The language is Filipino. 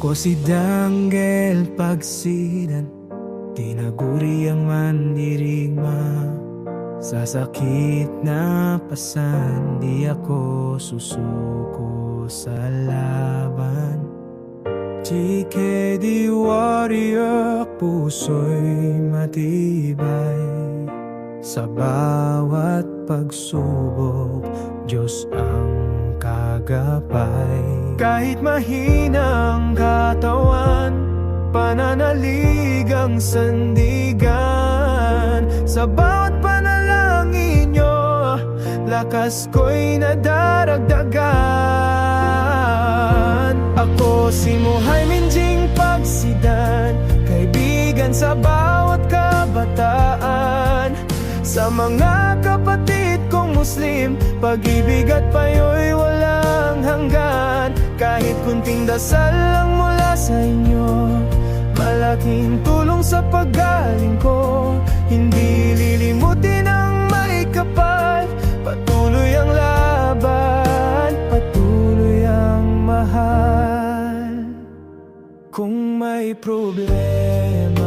Ako si Danggel Pagsidan, tinaguri ang mandirigma. Sa sakit na pasan, di ako susuko sa laban. Chike di warrior, puso'y matibay. Sa bawat pagsubok, Diyos ang kagabay. Kahit mahina ang katawan, pananalig ang sandigan. Sa bawat panalangin nyo, lakas ko'y nadaragdagan. Ako si Muhay Minjing Pagsidan, kaibigan sa bawat kabataan. Sa mga kapatid kong Muslim, pag-ibig at payo'y walang hanggan. Kahit kunting dasal lang mula sa inyo, malaking tulong sa paggaling ko. Hindi lilimutin ang may kapal, patuloy ang laban, patuloy ang mahal. Kung may problema